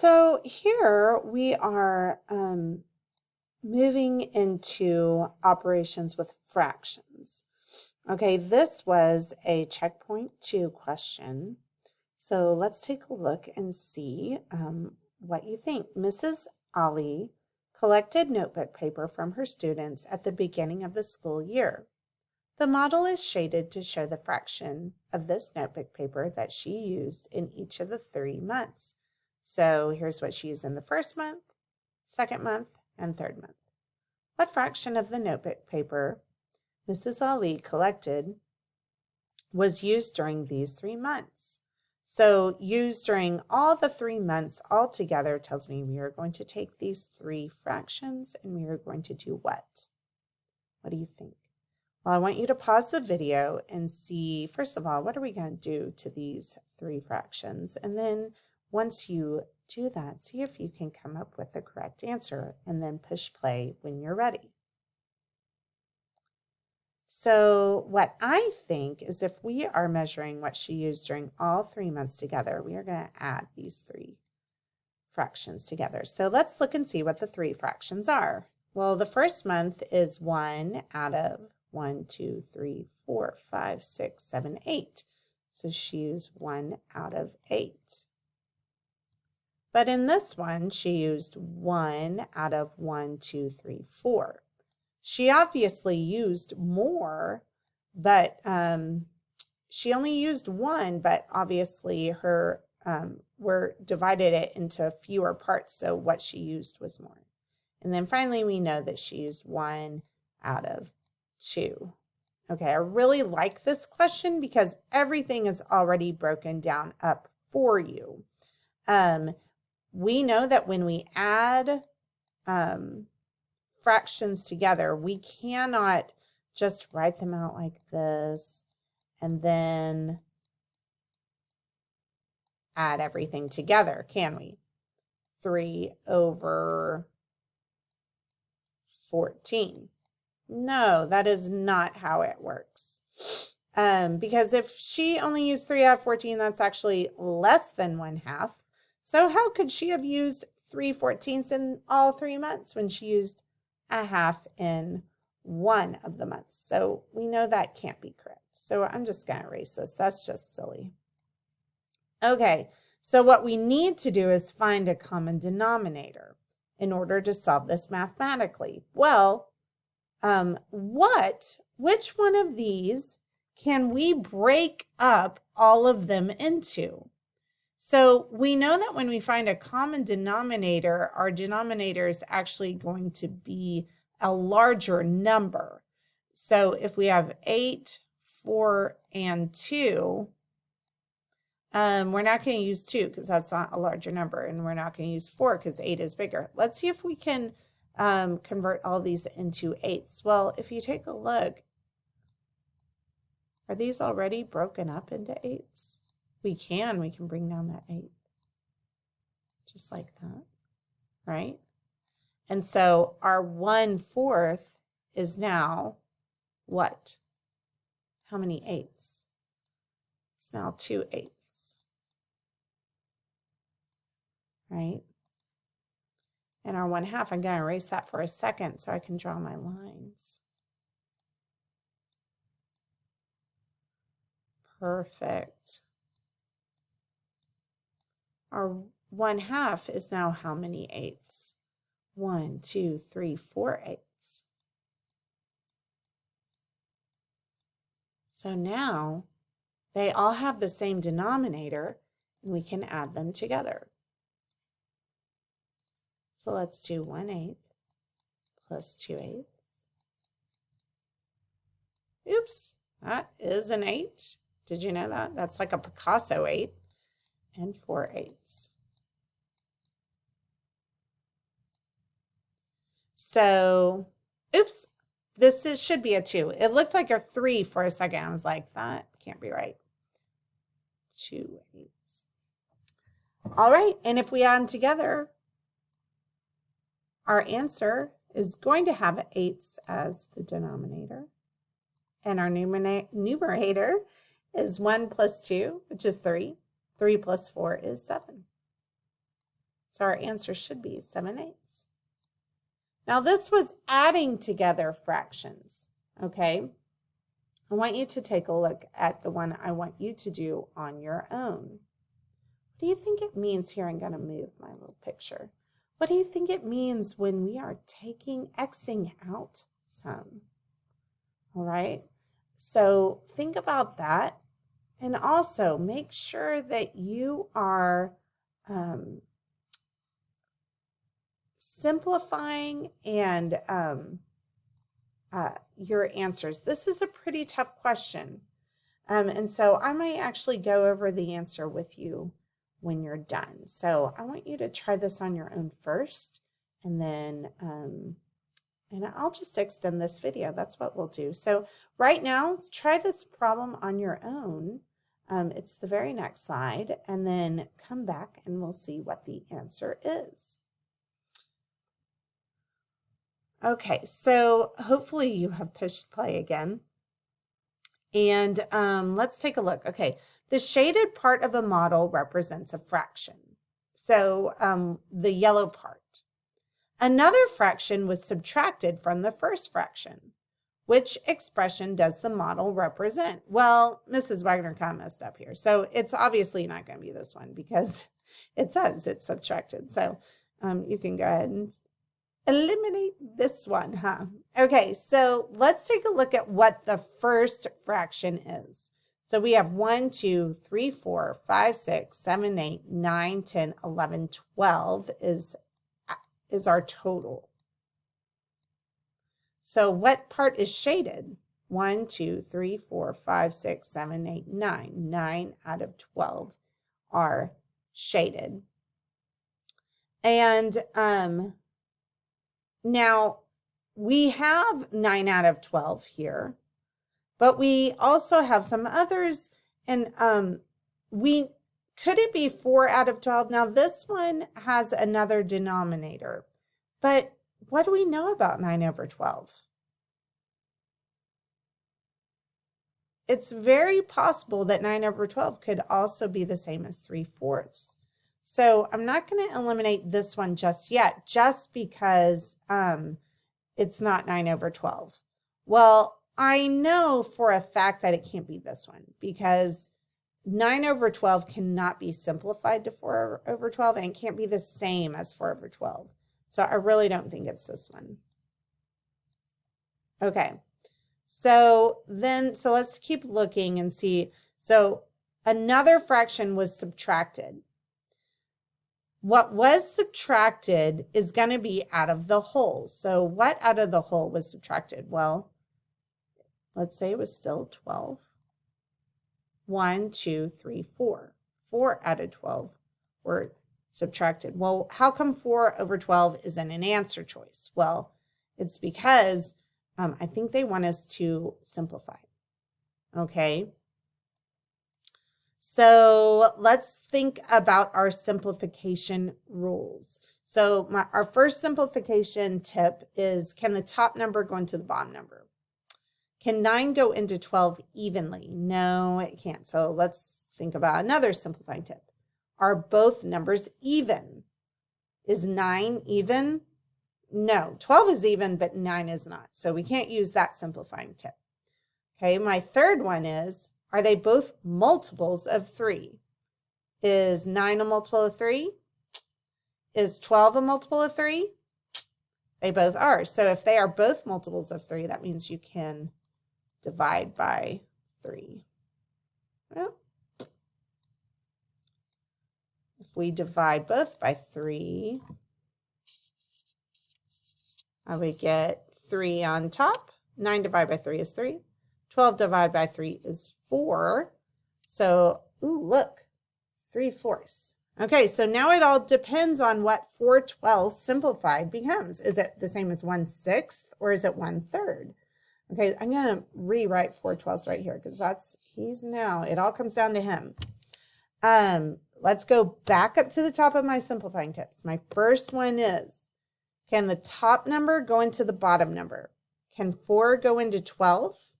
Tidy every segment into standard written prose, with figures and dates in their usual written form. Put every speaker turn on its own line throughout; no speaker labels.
So here we are moving into operations with fractions. Okay, this was a checkpoint 2 question. So let's take a look and see what you think. Mrs. Ali collected notebook paper from her students at the beginning of the school year. The model is shaded to show the fraction of this notebook paper that she used in each of the 3 months. So here's what she used in the first month, second month, and third month. What fraction of the notebook paper Mrs. Ali collected was used during these 3 months? So used during all the 3 months altogether tells me we are going to take these 3 fractions and we are going to do what? What do you think? Well, I want you to pause the video and see, first of all, what are we going to do to these 3 fractions? And then once you do that, see if you can come up with the correct answer and then push play when you're ready. So what I think is if we are measuring what she used during all 3 months together, we are going to add these 3 fractions together. So let's look and see what the 3 fractions are. Well, the first month is 1 out of 1, 2, 3, 4, 5, 6, 7, 8. So she used 1 out of 8. But in this one, she used 1 out of 1, 2, 3, 4. She obviously used more, but she only used 1, but obviously her we're divided it into fewer parts, so what she used was more. And then finally, we know that she used 1 out of 2. Okay, I really like this question because everything is already broken down up for you. We know that when we add fractions together, we cannot just write them out like this and then add everything together, can we? 3 over 14. No, that is not how it works. Because if she only used 3 out of 14, that's actually less than 1/2. So how could she have used 3/14 in all 3 months when she used 1/2 in 1 of the months? So we know that can't be correct. So I'm just going to erase this. That's just silly. Okay, so what we need to do is find a common denominator in order to solve this mathematically. Well, which one of these can we break up all of them into? So we know that when we find a common denominator, our denominator is actually going to be a larger number. So if we have 8, 4, and 2, we're not going to use 2 because that's not a larger number, and we're not going to use 4 because 8 is bigger. Let's see if we can convert all these into 8s. Well, if you take a look, are these already broken up into 8s? We can bring down that 8 just like that, right? And so our 1/4 is now what? How many 8s? It's now 2 8s, right? And our 1/2, I'm going to erase that for a second so I can draw my lines. Perfect. Our 1/2 is now how many 8s? 1, 2, 3, 4 8s. So now they all have the same denominator and we can add them together. So let's do 1/8 plus 2 8s. Oops, that is an 8. Did you know that? That's like a Picasso 8. And 4 8s. So, oops, should be a 2. It looked like a 3 for a second. I was like, that can't be right. 2 8s. All right, and if we add them together, our answer is going to have 8s as the denominator. And our numerator is 1 plus 2, which is 3. 3 plus 4 is 7. So our answer should be 7/8. Now this was adding together fractions, okay? I want you to take a look at the one I want you to do on your own. What do you think it means here? I'm going to move my little picture. What do you think it means when we are xing out some? All right, so think about that. And also make sure that you are simplifying and your answers. This is a pretty tough question. And so I might actually go over the answer with you when you're done. So I want you to try this on your own first, and then and I'll just extend this video. That's what we'll do. So right now, try this problem on your own. It's the very next slide, and then come back and we'll see what the answer is. Okay, so hopefully you have pushed play again. And let's take a look. Okay, the shaded part of a model represents a fraction. So the yellow part. Another fraction was subtracted from the first fraction. Which expression does the model represent? Well, Mrs. Wagner kind of messed up here. So it's obviously not going to be this one because it says it's subtracted. So you can go ahead and eliminate this one, huh? Okay, so let's take a look at what the first fraction is. So we have 1, 2, 3, 4, 5, 6, 7, 8, 9, 10, 11, 12 is our total. So what part is shaded? 1, 2, 3, 4, 5, 6, 7, 8, 9. 9 out of 12 are shaded. And now we have 9 out of 12 here, but we also have some others. And could it be 4 out of 12? Now this one has another denominator, but what do we know about 9 over 12? It's very possible that 9 over 12 could also be the same as 3/4. So I'm not going to eliminate this one just yet, just because it's not 9 over 12. Well, I know for a fact that it can't be this one because 9 over 12 cannot be simplified to 4 over 12 and it can't be the same as 4 over 12. So I really don't think it's this one. Okay, so let's keep looking and see. So another fraction was subtracted. What was subtracted is going to be out of the whole. So what out of the whole was subtracted? Well, let's say it was still 12. 1, 2, 3, 4. 4 out of 12 were subtracted. Well, how come 4 over 12 isn't an answer choice? Well, it's because I think they want us to simplify. Okay. So let's think about our simplification rules. So our first simplification tip is, can the top number go into the bottom number? Can 9 go into 12 evenly? No, it can't. So let's think about another simplifying tip. Are both numbers even? Is 9 even? No, 12 is even, but 9 is not. So we can't use that simplifying tip. Okay, my third one is, are they both multiples of 3? Is 9 a multiple of 3? Is 12 a multiple of 3? They both are. So if they are both multiples of 3, that means you can divide by 3. Well, if we divide both by 3, I would get 3 on top. 9 divided by 3 is 3. 12 divided by 3 is 4. So, ooh, look, 3/4. Okay, so now it all depends on what 4/12 simplified becomes. Is it the same as 1/6 or is it 1/3? Okay, I'm going to rewrite 4/12 right here because it all comes down to him. Let's go back up to the top of my simplifying tips. My first one is, can the top number go into the bottom number? Can 4 go into 12?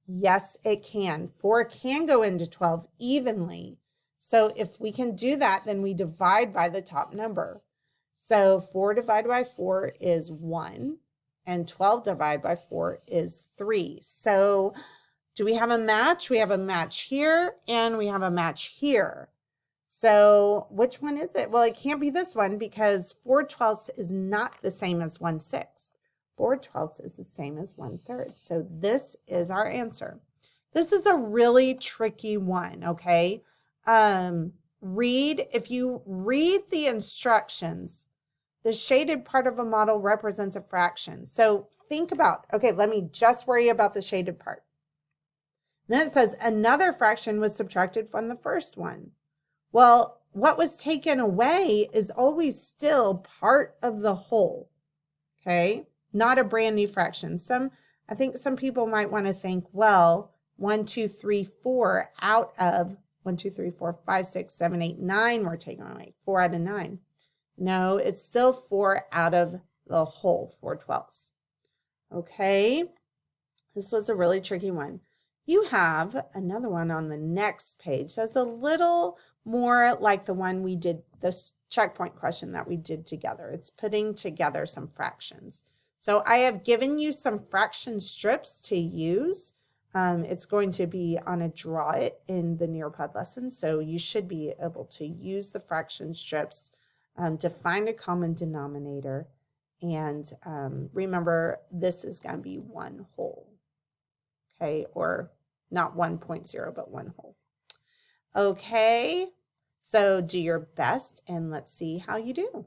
Yes, it can. 4 can go into 12 evenly. So if we can do that, then we divide by the top number. So 4 divided by 4 is 1, and 12 divided by 4 is 3. So do we have a match? We have a match here, and we have a match here. So which one is it? Well, it can't be this one because 4/12 is not the same as 1/6. 4/12 is the same as 1/3. So this is our answer. This is a really tricky one, okay? If you read the instructions, the shaded part of a model represents a fraction. So think about, okay, let me just worry about the shaded part. Then it says another fraction was subtracted from the first one. Well, what was taken away is always still part of the whole, okay? Not a brand new fraction. I think some people might want to think, well, 1, 2, 3, 4 out of 1, 2, 3, 4, 5, 6, 7, 8, 9 were taken away. 4 out of 9. No, it's still 4 out of the whole 4/12. Okay, this was a really tricky one. You have another one on the next page that's a little more like the one we did, this checkpoint question that we did together. It's putting together some fractions. So I have given you some fraction strips to use. It's going to be on a Draw It in the Nearpod lesson, so you should be able to use the fraction strips to find a common denominator. And remember, this is going to be 1 whole, okay, or not 1.0, but 1 whole. Okay, so do your best and let's see how you do.